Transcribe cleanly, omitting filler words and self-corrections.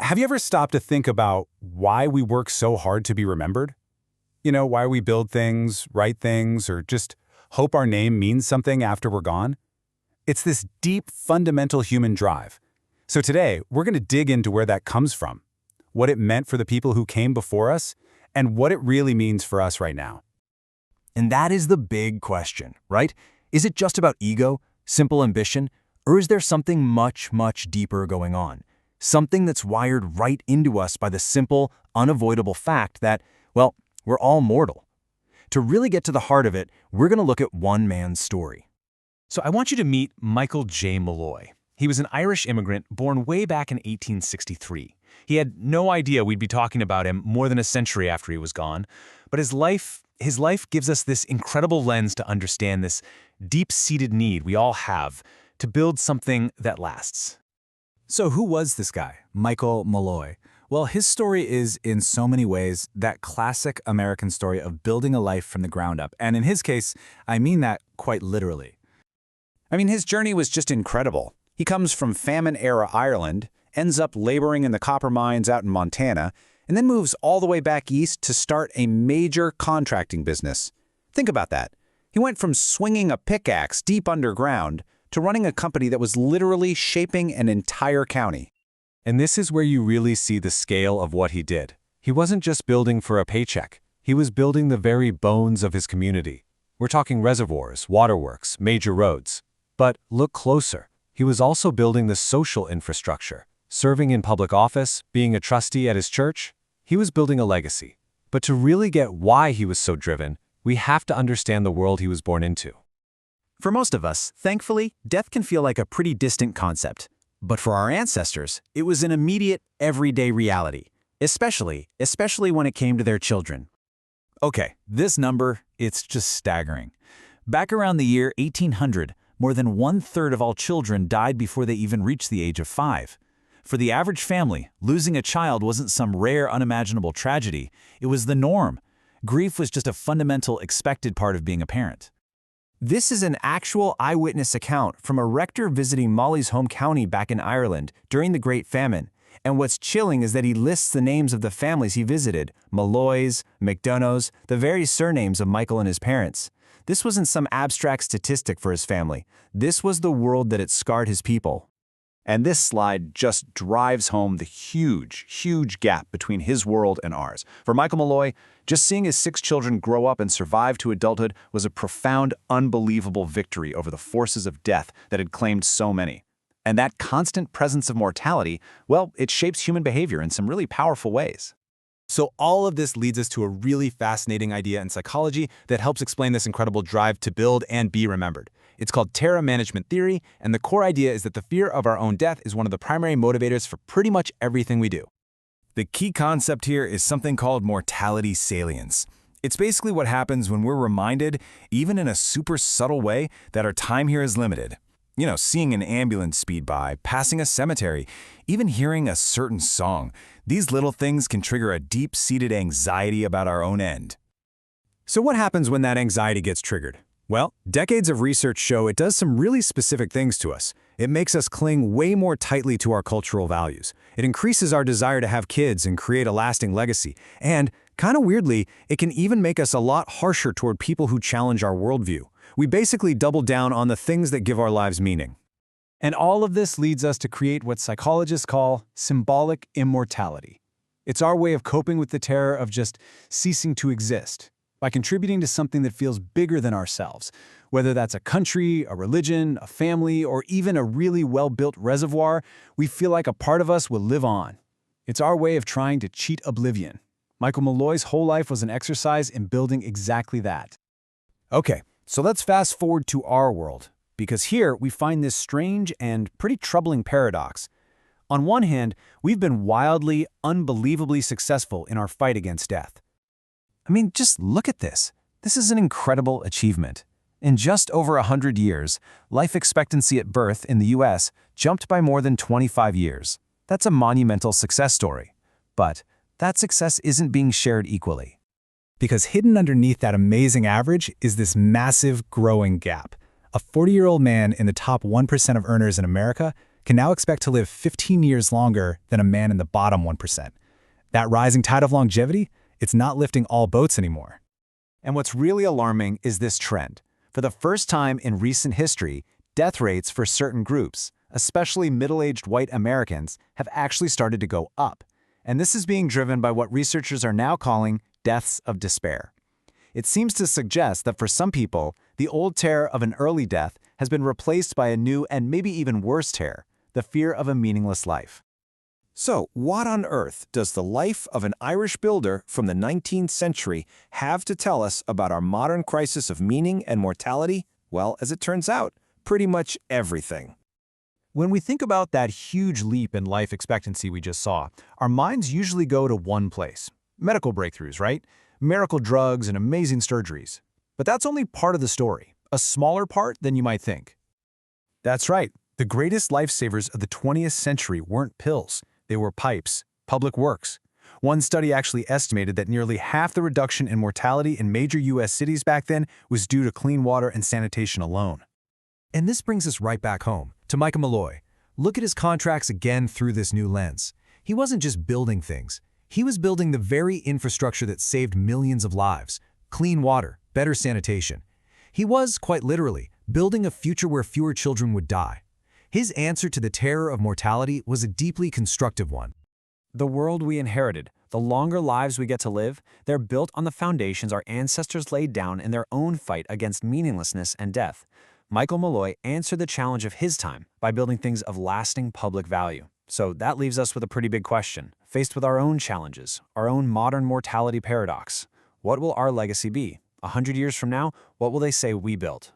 Have you ever stopped to think about why we work so hard to be remembered? Why we build things, write things, or just hope our name means something after we're gone? It's this deep, fundamental human drive. So today, we're going to dig into where that comes from, what it meant for the people who came before us, and what it really means for us right now. And that is the big question, right? Is it just about ego, simple ambition, or is there something much, much deeper going on? Something that's wired right into us by the simple, unavoidable fact that, well, we're all mortal. To really get to the heart of it, we're going to look at one man's story. So I want you to meet Michael J. Molloy. He was an Irish immigrant born way back in 1863. He had no idea we'd be talking about him more than a century after he was gone, but his life gives us this incredible lens to understand this deep-seated need we all have to build something that lasts. So who was this guy, Michael Molloy? Well, his story is, in so many ways, that classic American story of building a life from the ground up. And in his case, I mean that quite literally. His journey was just incredible. He comes from famine-era Ireland, ends up laboring in the copper mines out in Montana, and then moves all the way back east to start a major contracting business. Think about that. He went from swinging a pickaxe deep underground to running a company that was literally shaping an entire county. And this is where you really see the scale of what he did. He wasn't just building for a paycheck. He was building the very bones of his community. We're talking reservoirs, waterworks, major roads. But look closer. He was also building the social infrastructure. Serving in public office, being a trustee at his church, he was building a legacy. But to really get why he was so driven, we have to understand the world he was born into. For most of us, thankfully, death can feel like a pretty distant concept. But for our ancestors, it was an immediate, everyday reality, especially when it came to their children. Okay, this number, it's just staggering. Back around the year 1800, more than 1/3 of all children died before they even reached the age of 5. For the average family, losing a child wasn't some rare, unimaginable tragedy. It was the norm. Grief was just a fundamental, expected part of being a parent. This is an actual eyewitness account from a rector visiting Molloy's home county back in Ireland during the Great Famine. And what's chilling is that he lists the names of the families he visited, Molloys, McDonoughs, the very surnames of Michael and his parents. This wasn't some abstract statistic for his family. This was the world that had scarred his people. And this slide just drives home the huge, huge gap between his world and ours. For Michael Molloy, just seeing his 6 children grow up and survive to adulthood was a profound, unbelievable victory over the forces of death that had claimed so many. And that constant presence of mortality, well, it shapes human behavior in some really powerful ways. So all of this leads us to a really fascinating idea in psychology that helps explain this incredible drive to build and be remembered. It's called terror management theory, and the core idea is that the fear of our own death is one of the primary motivators for pretty much everything we do. The key concept here is something called mortality salience. It's basically what happens when we're reminded, even in a super subtle way, that our time here is limited. Seeing an ambulance speed by, passing a cemetery, even hearing a certain song. These little things can trigger a deep-seated anxiety about our own end. So what happens when that anxiety gets triggered? Well, decades of research show it does some really specific things to us. It makes us cling way more tightly to our cultural values. It increases our desire to have kids and create a lasting legacy. And, kind of weirdly, it can even make us a lot harsher toward people who challenge our worldview. We basically double down on the things that give our lives meaning. And all of this leads us to create what psychologists call symbolic immortality. It's our way of coping with the terror of just ceasing to exist, by contributing to something that feels bigger than ourselves, whether that's a country, a religion, a family, or even a really well-built reservoir. We feel like a part of us will live on. It's our way of trying to cheat oblivion. Michael Molloy's whole life was an exercise in building exactly that. Okay, so let's fast forward to our world, because here we find this strange and pretty troubling paradox. On one hand, we've been wildly, unbelievably successful in our fight against death. Just look at this. This is an incredible achievement. In just over 100 years, life expectancy at birth in the US jumped by more than 25 years. That's a monumental success story. But that success isn't being shared equally. Because hidden underneath that amazing average is this massive growing gap. A 40-year-old man in the top 1% of earners in America can now expect to live 15 years longer than a man in the bottom 1%. That rising tide of longevity, it's not lifting all boats anymore. And what's really alarming is this trend. For the first time in recent history, death rates for certain groups, especially middle-aged white Americans, have actually started to go up. And this is being driven by what researchers are now calling deaths of despair. It seems to suggest that for some people, the old terror of an early death has been replaced by a new and maybe even worse terror, the fear of a meaningless life. So, what on earth does the life of an Irish builder from the 19th century have to tell us about our modern crisis of meaning and mortality? Well, as it turns out, pretty much everything. When we think about that huge leap in life expectancy we just saw, our minds usually go to one place: medical breakthroughs, right? Miracle drugs and amazing surgeries. But that's only part of the story, a smaller part than you might think. That's right. The greatest lifesavers of the 20th century weren't pills. They were pipes, public works. One study actually estimated that nearly half the reduction in mortality in major U.S. cities back then was due to clean water and sanitation alone. And this brings us right back home, to Michael Molloy. Look at his contracts again through this new lens. He wasn't just building things. He was building the very infrastructure that saved millions of lives: clean water, better sanitation. He was, quite literally, building a future where fewer children would die. His answer to the terror of mortality was a deeply constructive one. The world we inherited, the longer lives we get to live, they're built on the foundations our ancestors laid down in their own fight against meaninglessness and death. Michael Molloy answered the challenge of his time by building things of lasting public value. So that leaves us with a pretty big question. Faced with our own challenges, our own modern mortality paradox, what will our legacy be? 100 years from now, what will they say we built?